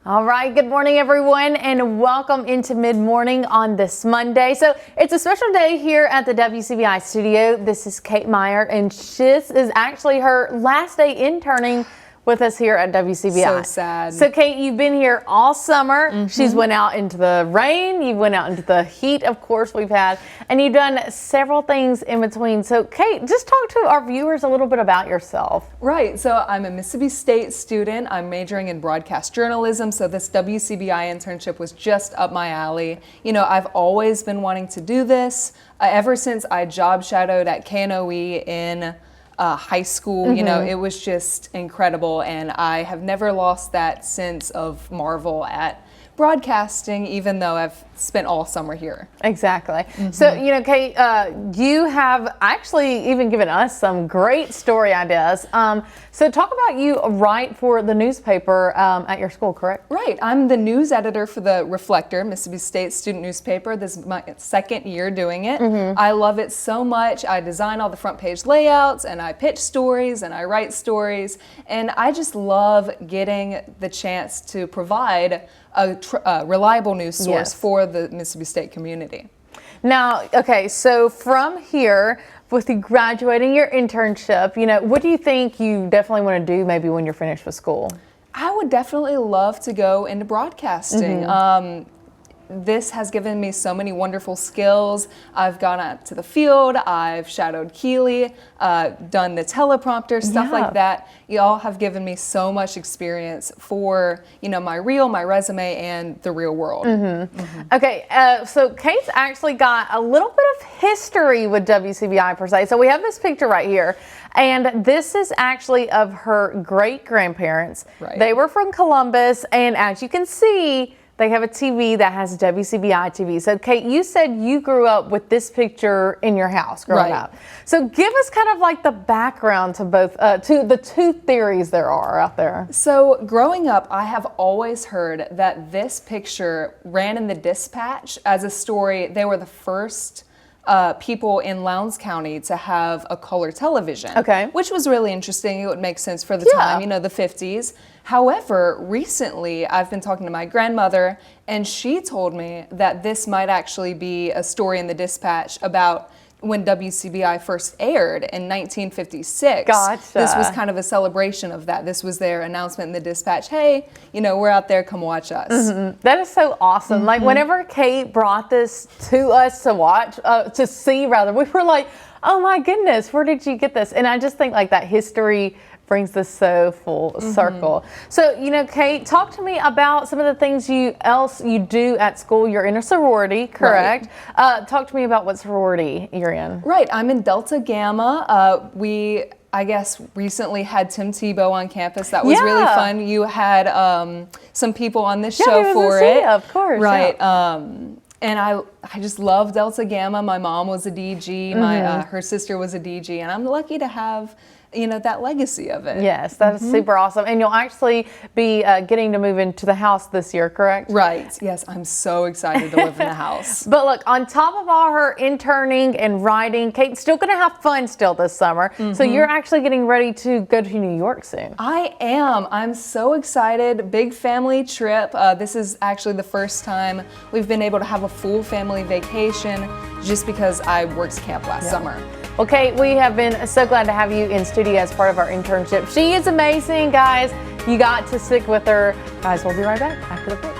All right, good morning everyone and welcome into mid-morning on this Monday. So it's a special day here at the WCBI studio. This is Kate Meyers and this is actually her last day interning with us here at WCBI. So sad. So Kate, you've been here all summer. She's went out into the rain, you went out into the heat, of course, we've had, and you've done several things in between. So Kate, just talk to our viewers a little bit about yourself. Right, so I'm a Mississippi State student. I'm majoring in broadcast journalism, so this WCBI internship was just up my alley. You know, I've always been wanting to do this ever since I job shadowed at KNOE in high school. You know, it was just incredible, and I have never lost that sense of marvel at broadcasting, even though I've spent all summer here. Exactly. So, you know, Kate, you have actually even given us some great story ideas. So talk about you write for the newspaper at your school, correct? Right. I'm the news editor for the Reflector, Mississippi State student newspaper. This is my second year doing it. I love it so much. I design all the front page layouts, and I pitch stories, and I write stories, and I just love getting the chance to provide a reliable news source for the Mississippi State community. Now, okay, so from here, with you graduating your internship, you know, what do you think you definitely want to do maybe when you're finished with school? I would definitely love to go into broadcasting. This has given me so many wonderful skills. I've gone out to the field, I've shadowed Kealy, done the teleprompter, stuff like that. Y'all have given me so much experience for, you know, my resume, and the real world. Okay, so Kate's actually got a little bit of history with WCBI per se. So we have this picture right here, and this is actually of her great-grandparents. Right. They were from Columbus, and as you can see, they have a TV that has WCBI TV. So Kate, you said you grew up with this picture in your house growing up. So give us kind of like the background to both, to the two theories there are out there. So growing up, I have always heard that this picture ran in the Dispatch as a story. They were the first people in Lowndes County to have a color television, which was really interesting. It would make sense for the time, you know, the 50s. However, recently I've been talking to my grandmother, and she told me that this might actually be a story in the Dispatch about when WCBI first aired in 1956. Gotcha. This was kind of a celebration of that. This was their announcement in the Dispatch. Hey, you know, we're out there, come watch us. That is so awesome. Like whenever Kate brought this to us to watch, to see rather, we were like, oh my goodness, where did you get this? And I just think like that history brings this so full circle. So, you know, Kate, talk to me about some of the things you do at school. You're in a sorority, correct? Talk to me about what sorority you're in. Right, I'm in Delta Gamma. We, I guess, recently had Tim Tebow on campus. That was really fun. You had some people on this show for it. Of course. Right. And I just love Delta Gamma. My mom was a DG. Her sister was a DG, and I'm lucky to have, you know, that legacy of it. Yes, that is super awesome. And you'll actually be getting to move into the house this year, correct? Right. Yes, I'm so excited to live in the house. But look, on top of all her interning and writing, Kate's still going to have fun still this summer. So you're actually getting ready to go to New York soon. I am. I'm so excited. Big family trip. This is actually the first time we've been able to have a full family vacation just because I worked camp last summer. Well, Kate, we have been so glad to have you in studio as part of our internship. She is amazing, guys. You got to stick with her. Guys, we'll be right back after the break.